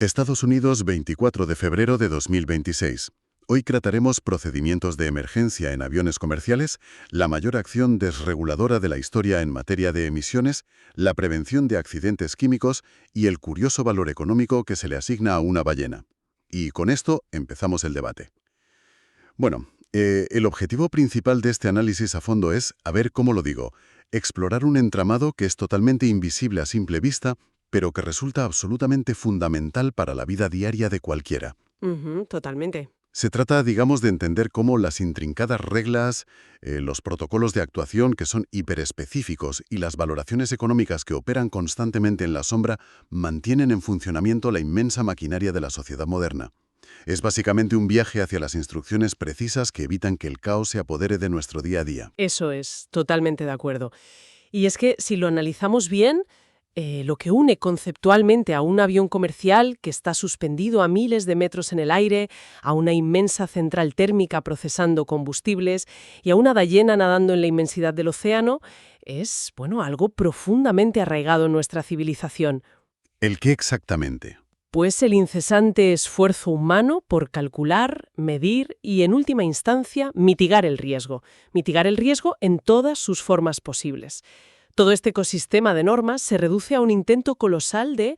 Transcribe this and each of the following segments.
Estados Unidos, 24 de febrero de 2026. Hoy trataremos procedimientos de emergencia en aviones comerciales, la mayor acción desreguladora de la historia en materia de emisiones, la prevención de accidentes químicos y el curioso valor económico que se le asigna a una ballena. Y con esto empezamos el debate. Bueno, el objetivo principal de este análisis a fondo es, a ver cómo lo digo, explorar un entramado que es totalmente invisible a simple vista, pero que resulta absolutamente fundamental para la vida diaria de cualquiera. Ujú, totalmente. Se trata, digamos, de entender cómo las intrincadas reglas, los protocolos de actuación que son hiperespecíficos y las valoraciones económicas que operan constantemente en la sombra mantienen en funcionamiento la inmensa maquinaria de la sociedad moderna. Es básicamente un viaje hacia las instrucciones precisas que evitan que el caos se apodere de nuestro día a día. Eso es, totalmente de acuerdo. Y es que si lo analizamos bien, lo que une conceptualmente a un avión comercial que está suspendido a miles de metros en el aire, a una inmensa central térmica procesando combustibles y a una ballena nadando en la inmensidad del océano, es, bueno, algo profundamente arraigado en nuestra civilización. ¿El qué exactamente? Pues el incesante esfuerzo humano por calcular, medir y, en última instancia, mitigar el riesgo. Mitigar el riesgo en todas sus formas posibles. Todo este ecosistema de normas se reduce a un intento colosal de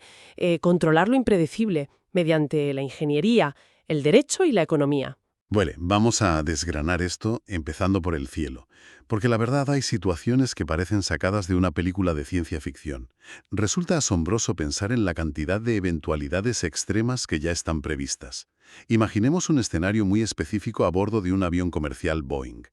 controlar lo impredecible mediante la ingeniería, el derecho y la economía. Bueno, vamos a desgranar esto empezando por el cielo, porque la verdad hay situaciones que parecen sacadas de una película de ciencia ficción. Resulta asombroso pensar en la cantidad de eventualidades extremas que ya están previstas. Imaginemos un escenario muy específico a bordo de un avión comercial Boeing.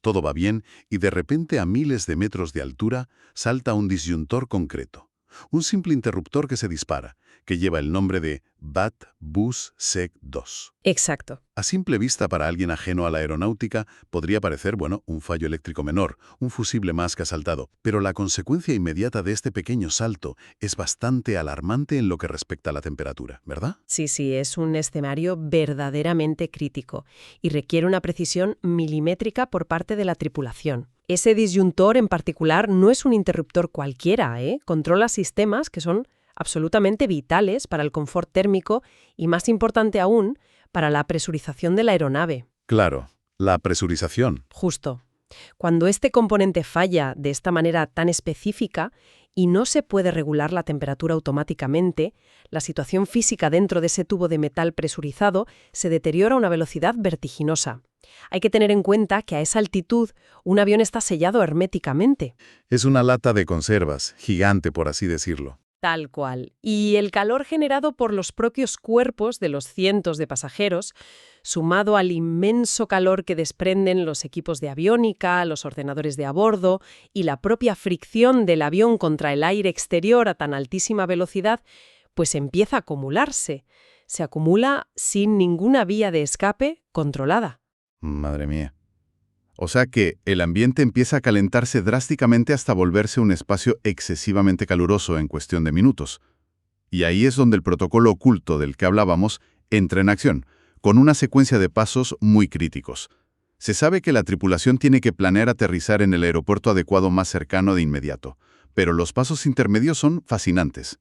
Todo va bien y de repente a miles de metros de altura salta un disyuntor concreto. Un simple interruptor que se dispara, que lleva el nombre de BAT-BUS-SEC-2. Exacto. A simple vista para alguien ajeno a la aeronáutica podría parecer, bueno, un fallo eléctrico menor, un fusible más que ha saltado, pero la consecuencia inmediata de este pequeño salto es bastante alarmante en lo que respecta a la temperatura, ¿verdad? Sí, es un escenario verdaderamente crítico y requiere una precisión milimétrica por parte de la tripulación. Ese disyuntor en particular no es un interruptor cualquiera, ¿eh? Controla sistemas que son absolutamente vitales para el confort térmico y, más importante aún, para la presurización de la aeronave. Claro, la presurización. Justo. Cuando este componente falla de esta manera tan específica y no se puede regular la temperatura automáticamente, la situación física dentro de ese tubo de metal presurizado se deteriora a una velocidad vertiginosa. Hay que tener en cuenta que a esa altitud un avión está sellado herméticamente. Es una lata de conservas, gigante por así decirlo. Tal cual. Y el calor generado por los propios cuerpos de los cientos de pasajeros, sumado al inmenso calor que desprenden los equipos de aviónica, los ordenadores de a bordo y la propia fricción del avión contra el aire exterior a tan altísima velocidad, pues empieza a acumularse. Se acumula sin ninguna vía de escape controlada. Madre mía. O sea que el ambiente empieza a calentarse drásticamente hasta volverse un espacio excesivamente caluroso en cuestión de minutos. Y ahí es donde el protocolo oculto del que hablábamos entra en acción, con una secuencia de pasos muy críticos. Se sabe que la tripulación tiene que planear aterrizar en el aeropuerto adecuado más cercano de inmediato, pero los pasos intermedios son fascinantes.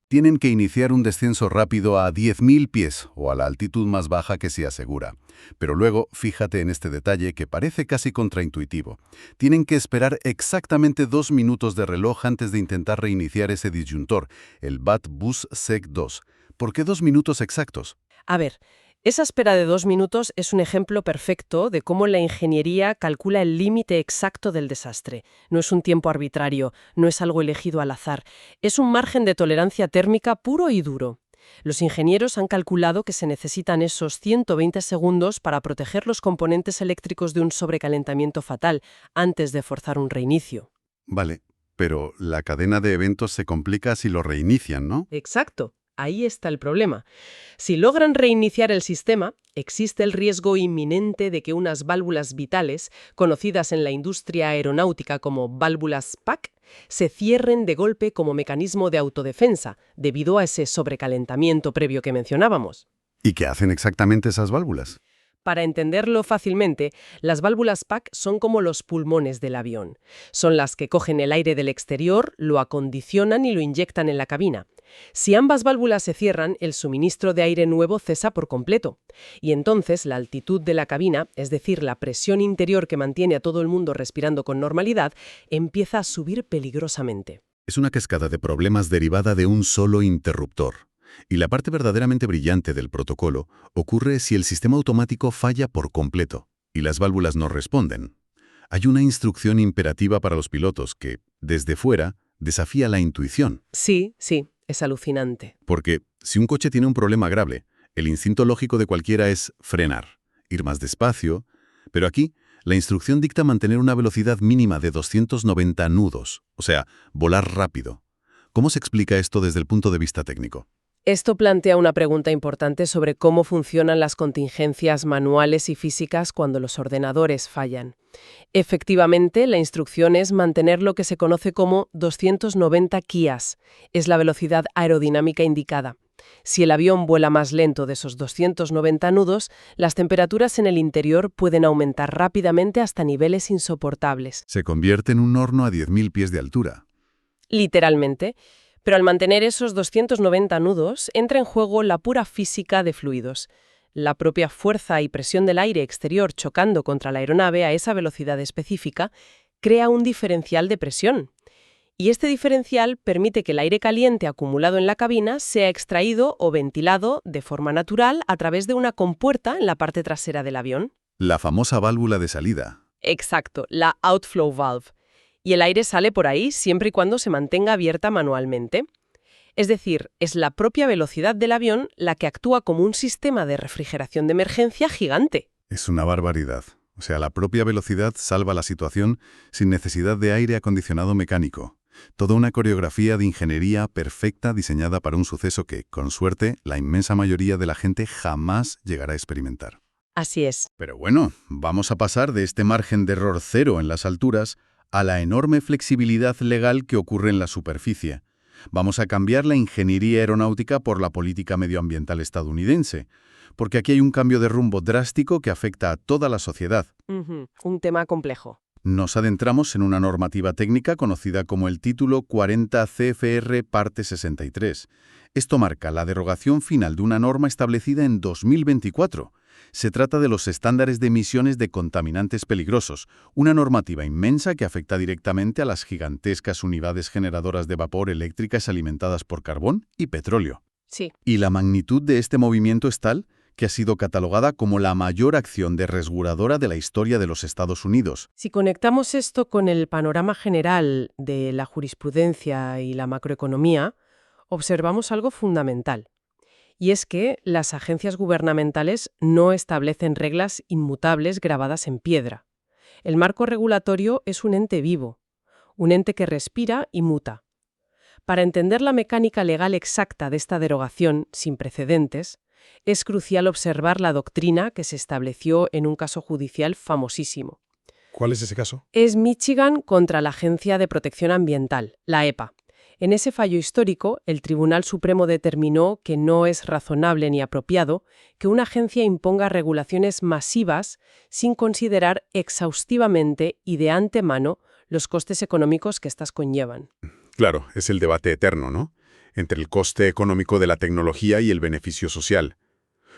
Tienen que iniciar un descenso rápido a 10.000 pies o a la altitud más baja que se asegura. Pero luego, fíjate en este detalle que parece casi contraintuitivo. Tienen que esperar exactamente 2 minutos de reloj antes de intentar reiniciar ese disyuntor, el BAT-BUS-SEC-2. ¿Por qué 2 minutos exactos? A ver, esa espera de 2 minutos es un ejemplo perfecto de cómo la ingeniería calcula el límite exacto del desastre. No es un tiempo arbitrario, no es algo elegido al azar. Es un margen de tolerancia térmica puro y duro. Los ingenieros han calculado que se necesitan esos 120 segundos para proteger los componentes eléctricos de un sobrecalentamiento fatal antes de forzar un reinicio. Vale, pero la cadena de eventos se complica si lo reinician, ¿no? Exacto. Ahí está el problema. Si logran reiniciar el sistema, existe el riesgo inminente de que unas válvulas vitales, conocidas en la industria aeronáutica como válvulas PAC, se cierren de golpe como mecanismo de autodefensa, debido a ese sobrecalentamiento previo que mencionábamos. ¿Y qué hacen exactamente esas válvulas? Para entenderlo fácilmente, las válvulas PAC son como los pulmones del avión. Son las que cogen el aire del exterior, lo acondicionan y lo inyectan en la cabina. Si ambas válvulas se cierran, el suministro de aire nuevo cesa por completo. Y entonces la altitud de la cabina, es decir, la presión interior que mantiene a todo el mundo respirando con normalidad, empieza a subir peligrosamente. Es una cascada de problemas derivada de un solo interruptor. Y la parte verdaderamente brillante del protocolo ocurre si el sistema automático falla por completo y las válvulas no responden. Hay una instrucción imperativa para los pilotos que, desde fuera, desafía la intuición. Sí, es alucinante. Porque si un coche tiene un problema grave, el instinto lógico de cualquiera es frenar, ir más despacio, pero aquí la instrucción dicta mantener una velocidad mínima de 290 nudos, o sea, volar rápido. ¿Cómo se explica esto desde el punto de vista técnico? Esto plantea una pregunta importante sobre cómo funcionan las contingencias manuales y físicas cuando los ordenadores fallan. Efectivamente, la instrucción es mantener lo que se conoce como 290 kias. Es la velocidad aerodinámica indicada. Si el avión vuela más lento de esos 290 nudos, las temperaturas en el interior pueden aumentar rápidamente hasta niveles insoportables. Se convierte en un horno a 10.000 pies de altura. Literalmente. Pero al mantener esos 290 nudos, entra en juego la pura física de fluidos. La propia fuerza y presión del aire exterior chocando contra la aeronave a esa velocidad específica crea un diferencial de presión. Y este diferencial permite que el aire caliente acumulado en la cabina sea extraído o ventilado de forma natural a través de una compuerta en la parte trasera del avión. La famosa válvula de salida. Exacto, la outflow valve. Y el aire sale por ahí siempre y cuando se mantenga abierta manualmente. Es decir, es la propia velocidad del avión la que actúa como un sistema de refrigeración de emergencia gigante. Es una barbaridad. O sea, la propia velocidad salva la situación sin necesidad de aire acondicionado mecánico. Toda una coreografía de ingeniería perfecta diseñada para un suceso que, con suerte, la inmensa mayoría de la gente jamás llegará a experimentar. Así es. Pero bueno, vamos a pasar de este margen de error cero en las alturas a la enorme flexibilidad legal que ocurre en la superficie. Vamos a cambiar la ingeniería aeronáutica por la política medioambiental estadounidense, porque aquí hay un cambio de rumbo drástico que afecta a toda la sociedad. Un tema complejo. Nos adentramos en una normativa técnica conocida como el Título 40 CFR Parte 63. Esto marca la derogación final de una norma establecida en 2024. Se trata de los estándares de emisiones de contaminantes peligrosos, una normativa inmensa que afecta directamente a las gigantescas unidades generadoras de vapor eléctricas alimentadas por carbón y petróleo. Sí. Y la magnitud de este movimiento es tal que ha sido catalogada como la mayor acción desreguladora de la historia de los Estados Unidos. Si conectamos esto con el panorama general de la jurisprudencia y la macroeconomía, observamos algo fundamental. Y es que las agencias gubernamentales no establecen reglas inmutables grabadas en piedra. El marco regulatorio es un ente vivo, un ente que respira y muta. Para entender la mecánica legal exacta de esta derogación, sin precedentes, es crucial observar la doctrina que se estableció en un caso judicial famosísimo. ¿Cuál es ese caso? Es Michigan contra la Agencia de Protección Ambiental, la EPA. En ese fallo histórico, el Tribunal Supremo determinó que no es razonable ni apropiado que una agencia imponga regulaciones masivas sin considerar exhaustivamente y de antemano los costes económicos que éstas conllevan. Claro, es el debate eterno, ¿no? Entre el coste económico de la tecnología y el beneficio social.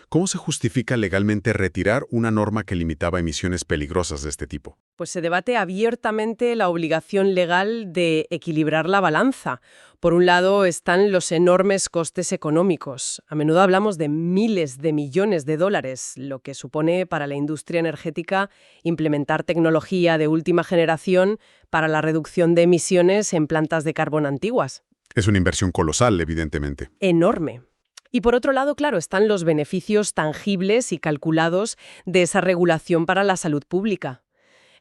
¿Cómo se justifica legalmente retirar una norma que limitaba emisiones peligrosas de este tipo? Pues se debate abiertamente la obligación legal de equilibrar la balanza. Por un lado están los enormes costes económicos. A menudo hablamos de miles de millones de dólares, lo que supone para la industria energética implementar tecnología de última generación para la reducción de emisiones en plantas de carbón antiguas. Es una inversión colosal, evidentemente. Enorme. Y por otro lado, claro, están los beneficios tangibles y calculados de esa regulación para la salud pública.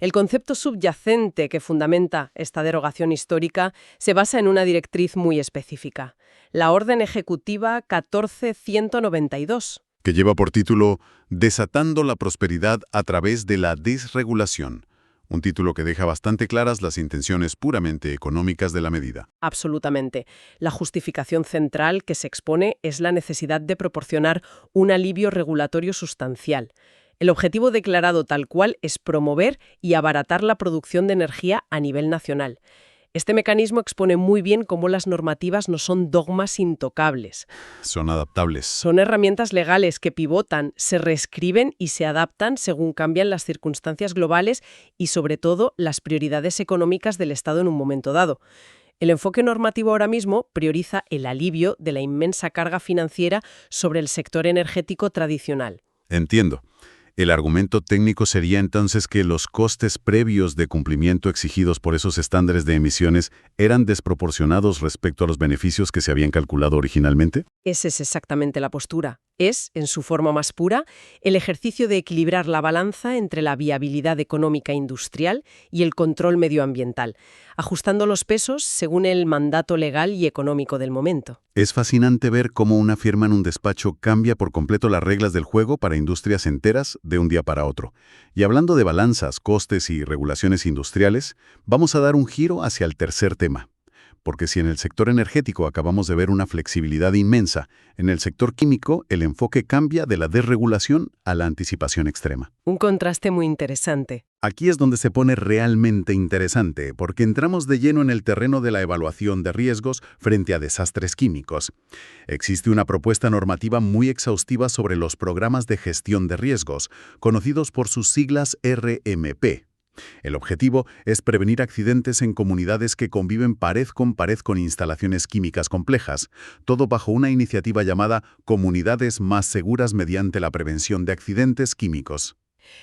El concepto subyacente que fundamenta esta derogación histórica se basa en una directriz muy específica, la Orden Ejecutiva 14192. Que lleva por título Desatando la prosperidad a través de la desregulación. Un título que deja bastante claras las intenciones puramente económicas de la medida. Absolutamente. La justificación central que se expone es la necesidad de proporcionar un alivio regulatorio sustancial. El objetivo declarado tal cual es promover y abaratar la producción de energía a nivel nacional. Este mecanismo expone muy bien cómo las normativas no son dogmas intocables. Son adaptables. Son herramientas legales que pivotan, se reescriben y se adaptan según cambian las circunstancias globales y, sobre todo, las prioridades económicas del Estado en un momento dado. El enfoque normativo ahora mismo prioriza el alivio de la inmensa carga financiera sobre el sector energético tradicional. Entiendo. El argumento técnico sería entonces que los costes previos de cumplimiento exigidos por esos estándares de emisiones eran desproporcionados respecto a los beneficios que se habían calculado originalmente. Esa es exactamente la postura. Es, en su forma más pura, el ejercicio de equilibrar la balanza entre la viabilidad económica e industrial y el control medioambiental, ajustando los pesos según el mandato legal y económico del momento. Es fascinante ver cómo una firma en un despacho cambia por completo las reglas del juego para industrias enteras de un día para otro. Y hablando de balanzas, costes y regulaciones industriales, vamos a dar un giro hacia el tercer tema. Porque si en el sector energético acabamos de ver una flexibilidad inmensa, en el sector químico el enfoque cambia de la desregulación a la anticipación extrema. Un contraste muy interesante. Aquí es donde se pone realmente interesante, porque entramos de lleno en el terreno de la evaluación de riesgos frente a desastres químicos. Existe una propuesta normativa muy exhaustiva sobre los programas de gestión de riesgos, conocidos por sus siglas RMP. El objetivo es prevenir accidentes en comunidades que conviven pared con instalaciones químicas complejas, todo bajo una iniciativa llamada Comunidades Más Seguras mediante la Prevención de Accidentes Químicos.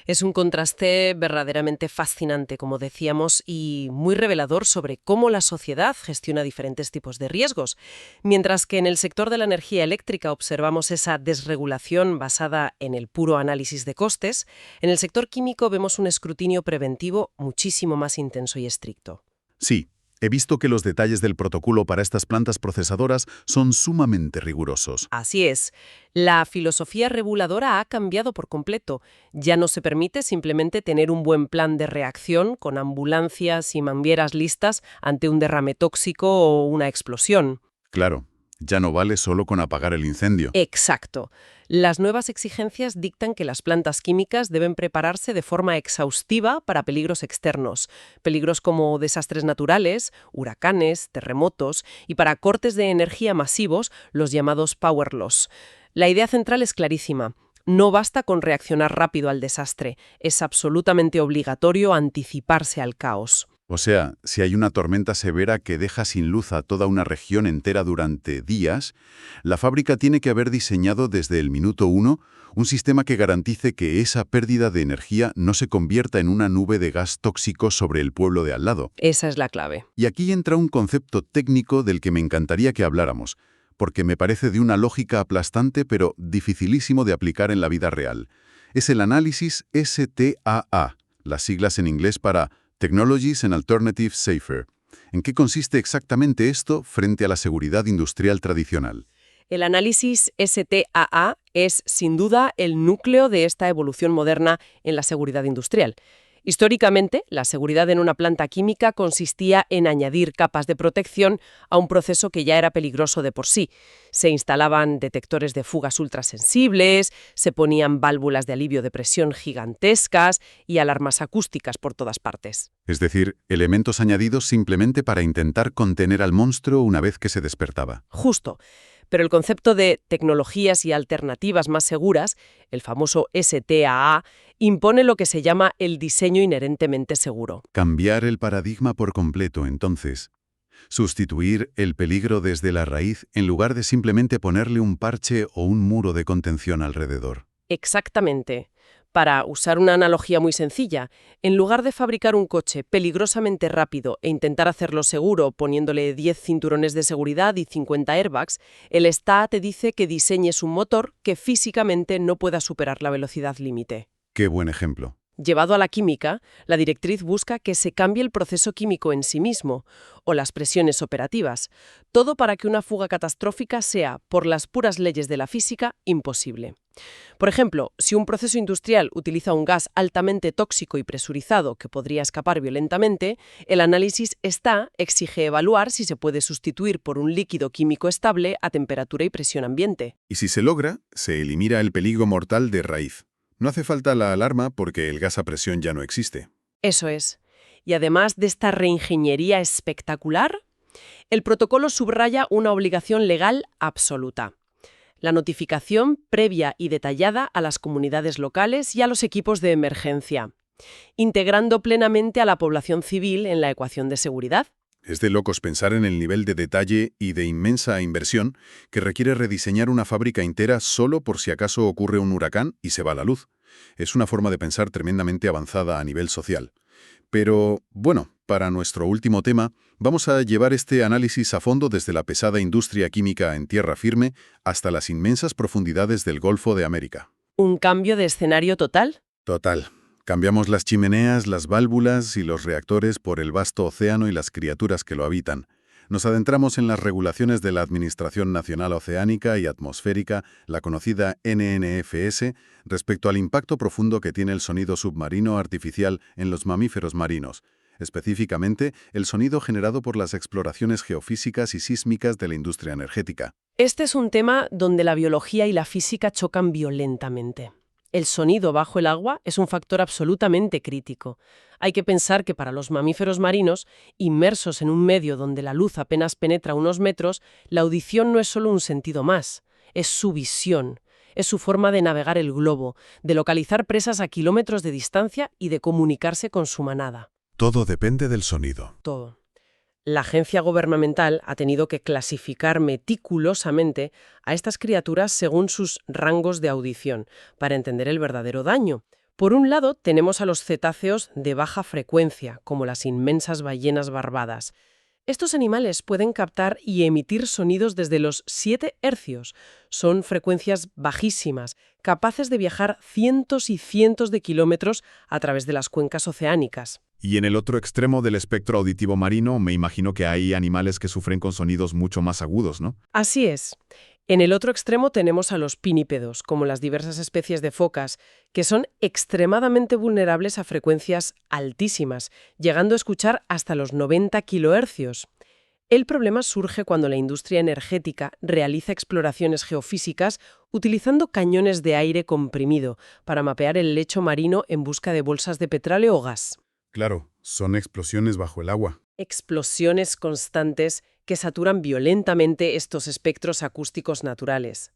Es un contraste verdaderamente fascinante, como decíamos, y muy revelador sobre cómo la sociedad gestiona diferentes tipos de riesgos. Mientras que en el sector de la energía eléctrica observamos esa desregulación basada en el puro análisis de costes, en el sector químico vemos un escrutinio preventivo muchísimo más intenso y estricto. Sí, he visto que los detalles del protocolo para estas plantas procesadoras son sumamente rigurosos. Así es. La filosofía reguladora ha cambiado por completo. Ya no se permite simplemente tener un buen plan de reacción con ambulancias y mangueras listas ante un derrame tóxico o una explosión. Claro, ya no vale solo con apagar el incendio. Exacto. Las nuevas exigencias dictan que las plantas químicas deben prepararse de forma exhaustiva para peligros externos, peligros como desastres naturales, huracanes, terremotos y para cortes de energía masivos, los llamados power loss. La idea central es clarísima. No basta con reaccionar rápido al desastre, es absolutamente obligatorio anticiparse al caos. O sea, si hay una tormenta severa que deja sin luz a toda una región entera durante días, la fábrica tiene que haber diseñado desde el minuto 1 un sistema que garantice que esa pérdida de energía no se convierta en una nube de gas tóxico sobre el pueblo de al lado. Esa es la clave. Y aquí entra un concepto técnico del que me encantaría que habláramos, porque me parece de una lógica aplastante pero dificilísimo de aplicar en la vida real. Es el análisis STAA, las siglas en inglés para Technologies and Alternatives Safer. ¿En qué consiste exactamente esto frente a la seguridad industrial tradicional? El análisis STAA es, sin duda, el núcleo de esta evolución moderna en la seguridad industrial. Históricamente, la seguridad en una planta química consistía en añadir capas de protección a un proceso que ya era peligroso de por sí. Se instalaban detectores de fugas ultrasensibles, se ponían válvulas de alivio de presión gigantescas y alarmas acústicas por todas partes. Es decir, elementos añadidos simplemente para intentar contener al monstruo una vez que se despertaba. Justo. Pero el concepto de tecnologías y alternativas más seguras, el famoso STAA, impone lo que se llama el diseño inherentemente seguro. Cambiar el paradigma por completo, entonces. Sustituir el peligro desde la raíz en lugar de simplemente ponerle un parche o un muro de contención alrededor. Exactamente. Para usar una analogía muy sencilla, en lugar de fabricar un coche peligrosamente rápido e intentar hacerlo seguro poniéndole 10 cinturones de seguridad y 50 airbags, el STAA te dice que diseñes un motor que físicamente no pueda superar la velocidad límite. Qué buen ejemplo. Llevado a la química, la directriz busca que se cambie el proceso químico en sí mismo, o las presiones operativas, todo para que una fuga catastrófica sea, por las puras leyes de la física, imposible. Por ejemplo, si un proceso industrial utiliza un gas altamente tóxico y presurizado que podría escapar violentamente, el análisis STAA exige evaluar si se puede sustituir por un líquido químico estable a temperatura y presión ambiente. Y si se logra, se elimina el peligro mortal de raíz. No hace falta la alarma porque el gas a presión ya no existe. Eso es. Y además de esta reingeniería espectacular, el protocolo subraya una obligación legal absoluta: la notificación previa y detallada a las comunidades locales y a los equipos de emergencia, integrando plenamente a la población civil en la ecuación de seguridad. Es de locos pensar en el nivel de detalle y de inmensa inversión que requiere rediseñar una fábrica entera solo por si acaso ocurre un huracán y se va la luz. Es una forma de pensar tremendamente avanzada a nivel social. Pero, bueno, para nuestro último tema, vamos a llevar este análisis a fondo desde la pesada industria química en tierra firme hasta las inmensas profundidades del Golfo de América. ¿Un cambio de escenario total? Total. Cambiamos las chimeneas, las válvulas y los reactores por el vasto océano y las criaturas que lo habitan. Nos adentramos en las regulaciones de la Administración Nacional Oceánica y Atmosférica, la conocida NNFS, respecto al impacto profundo que tiene el sonido submarino artificial en los mamíferos marinos, específicamente el sonido generado por las exploraciones geofísicas y sísmicas de la industria energética. Este es un tema donde la biología y la física chocan violentamente. El sonido bajo el agua es un factor absolutamente crítico. Hay que pensar que para los mamíferos marinos, inmersos en un medio donde la luz apenas penetra unos metros, la audición no es solo un sentido más, es su visión, es su forma de navegar el globo, de localizar presas a kilómetros de distancia y de comunicarse con su manada. Todo depende del sonido. Todo. La agencia gubernamental ha tenido que clasificar meticulosamente a estas criaturas según sus rangos de audición, para entender el verdadero daño. Por un lado, tenemos a los cetáceos de baja frecuencia, como las inmensas ballenas barbadas. Estos animales pueden captar y emitir sonidos desde los 7 hercios. Son frecuencias bajísimas, capaces de viajar cientos y cientos de kilómetros a través de las cuencas oceánicas. Y en el otro extremo del espectro auditivo marino, me imagino que hay animales que sufren con sonidos mucho más agudos, ¿no? Así es. En el otro extremo tenemos a los pinípedos, como las diversas especies de focas, que son extremadamente vulnerables a frecuencias altísimas, llegando a escuchar hasta los 90 kilohercios. El problema surge cuando la industria energética realiza exploraciones geofísicas utilizando cañones de aire comprimido para mapear el lecho marino en busca de bolsas de petróleo o gas. Claro, son explosiones bajo el agua. Explosiones constantes que saturan violentamente estos espectros acústicos naturales.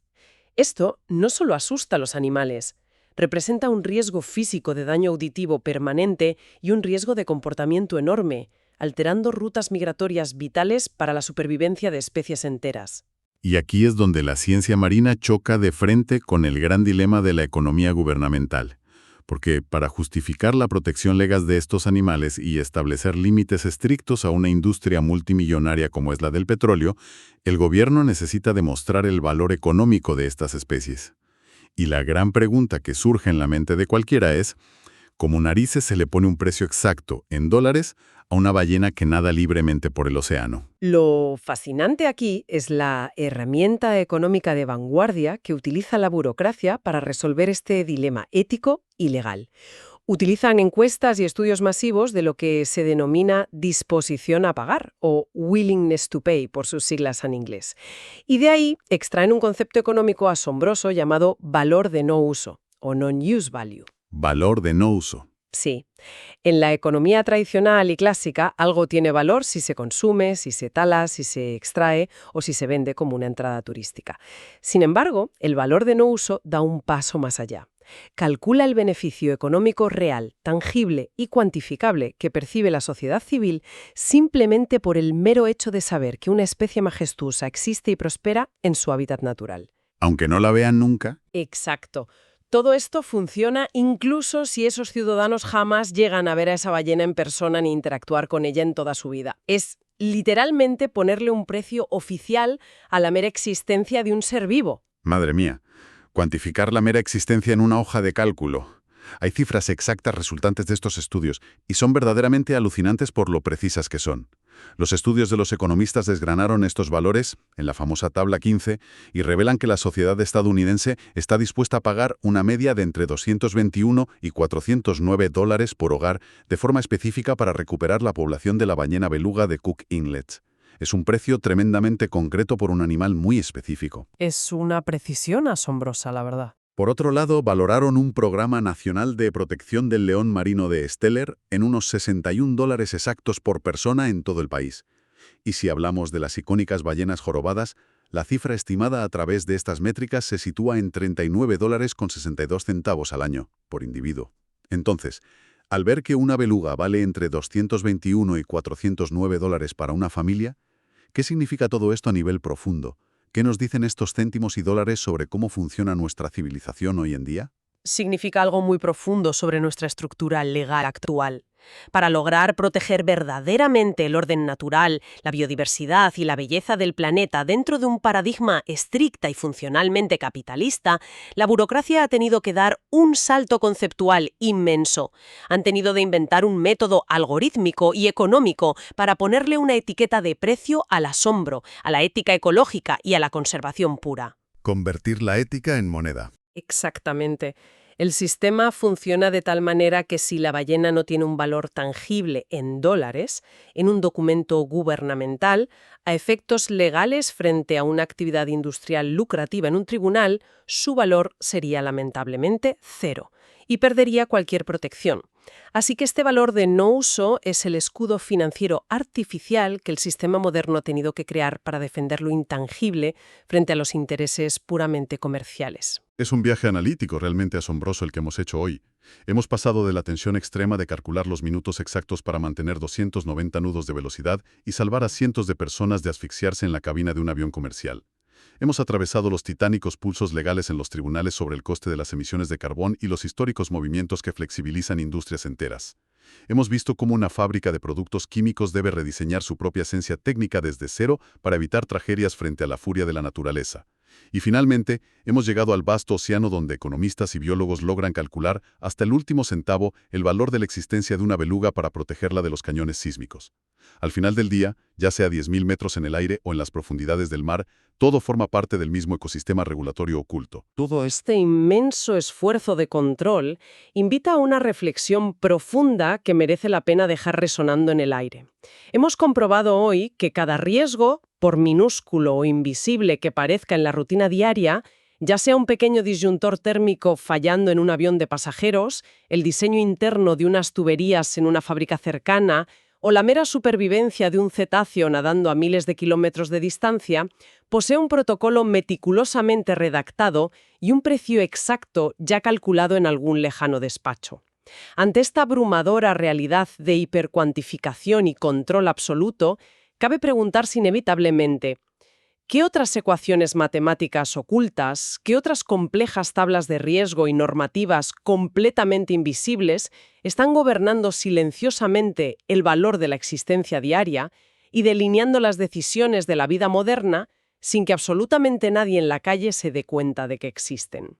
Esto no solo asusta a los animales, representa un riesgo físico de daño auditivo permanente y un riesgo de comportamiento enorme, alterando rutas migratorias vitales para la supervivencia de especies enteras. Y aquí es donde la ciencia marina choca de frente con el gran dilema de la economía gubernamental. Porque para justificar la protección legal de estos animales y establecer límites estrictos a una industria multimillonaria como es la del petróleo, el gobierno necesita demostrar el valor económico de estas especies. Y la gran pregunta que surge en la mente de cualquiera es, ¿cómo narices se le pone un precio exacto, en dólares, a una ballena que nada libremente por el océano? Lo fascinante aquí es la herramienta económica de vanguardia que utiliza la burocracia para resolver este dilema ético y legal. Utilizan encuestas y estudios masivos de lo que se denomina disposición a pagar, o willingness to pay por sus siglas en inglés. Y de ahí extraen un concepto económico asombroso llamado valor de no uso, o non-use value. Valor de no uso. Sí. En la economía tradicional y clásica, algo tiene valor si se consume, si se tala, si se extrae o si se vende como una entrada turística. Sin embargo, el valor de no uso da un paso más allá. Calcula el beneficio económico real, tangible y cuantificable que percibe la sociedad civil simplemente por el mero hecho de saber que una especie majestuosa existe y prospera en su hábitat natural. Aunque no la vean nunca. Exacto. Todo esto funciona incluso si esos ciudadanos jamás llegan a ver a esa ballena en persona ni interactuar con ella en toda su vida. Es literalmente ponerle un precio oficial a la mera existencia de un ser vivo. Madre mía, cuantificar la mera existencia en una hoja de cálculo. Hay cifras exactas resultantes de estos estudios y son verdaderamente alucinantes por lo precisas que son. Los estudios de los economistas desgranaron estos valores en la famosa tabla 15 y revelan que la sociedad estadounidense está dispuesta a pagar una media de entre 221 y 409 dólares por hogar de forma específica para recuperar la población de la ballena beluga de Cook Inlet. Es un precio tremendamente concreto por un animal muy específico. Es una precisión asombrosa, la verdad. Por otro lado, valoraron un programa nacional de protección del león marino de Steller en unos $61 exactos por persona en todo el país. Y si hablamos de las icónicas ballenas jorobadas, la cifra estimada a través de estas métricas se sitúa en $39,62 al año, por individuo. Entonces, al ver que una beluga vale entre $221 y $409 para una familia, ¿qué significa todo esto a nivel profundo? ¿Qué nos dicen estos céntimos y dólares sobre cómo funciona nuestra civilización hoy en día? Significa algo muy profundo sobre nuestra estructura legal actual. Para lograr proteger verdaderamente el orden natural, la biodiversidad y la belleza del planeta dentro de un paradigma estricta y funcionalmente capitalista, la burocracia ha tenido que dar un salto conceptual inmenso. Han tenido de inventar un método algorítmico y económico para ponerle una etiqueta de precio al asombro, a la ética ecológica y a la conservación pura. Convertir la ética en moneda. Exactamente. El sistema funciona de tal manera que si la ballena no tiene un valor tangible en dólares, en un documento gubernamental, a efectos legales frente a una actividad industrial lucrativa en un tribunal, su valor sería lamentablemente cero y perdería cualquier protección. Así que este valor de no uso es el escudo financiero artificial que el sistema moderno ha tenido que crear para defender lo intangible frente a los intereses puramente comerciales. Es un viaje analítico realmente asombroso el que hemos hecho hoy. Hemos pasado de la tensión extrema de calcular los minutos exactos para mantener 290 nudos de velocidad y salvar a cientos de personas de asfixiarse en la cabina de un avión comercial. Hemos atravesado los titánicos pulsos legales en los tribunales sobre el coste de las emisiones de carbón y los históricos movimientos que flexibilizan industrias enteras. Hemos visto cómo una fábrica de productos químicos debe rediseñar su propia esencia técnica desde cero para evitar tragedias frente a la furia de la naturaleza. Y finalmente, hemos llegado al vasto océano donde economistas y biólogos logran calcular hasta el último centavo el valor de la existencia de una beluga para protegerla de los cañones sísmicos. Al final del día, ya sea a 10.000 metros en el aire o en las profundidades del mar, todo forma parte del mismo ecosistema regulatorio oculto. Todo este inmenso esfuerzo de control invita a una reflexión profunda que merece la pena dejar resonando en el aire. Hemos comprobado hoy que cada riesgo, por minúsculo o invisible que parezca en la rutina diaria, ya sea un pequeño disyuntor térmico fallando en un avión de pasajeros, el diseño interno de unas tuberías en una fábrica cercana o la mera supervivencia de un cetáceo nadando a miles de kilómetros de distancia, posee un protocolo meticulosamente redactado y un precio exacto ya calculado en algún lejano despacho. Ante esta abrumadora realidad de hipercuantificación y control absoluto, cabe preguntarse inevitablemente, ¿qué otras ecuaciones matemáticas ocultas, qué otras complejas tablas de riesgo y normativas completamente invisibles están gobernando silenciosamente el valor de la existencia diaria y delineando las decisiones de la vida moderna sin que absolutamente nadie en la calle se dé cuenta de que existen?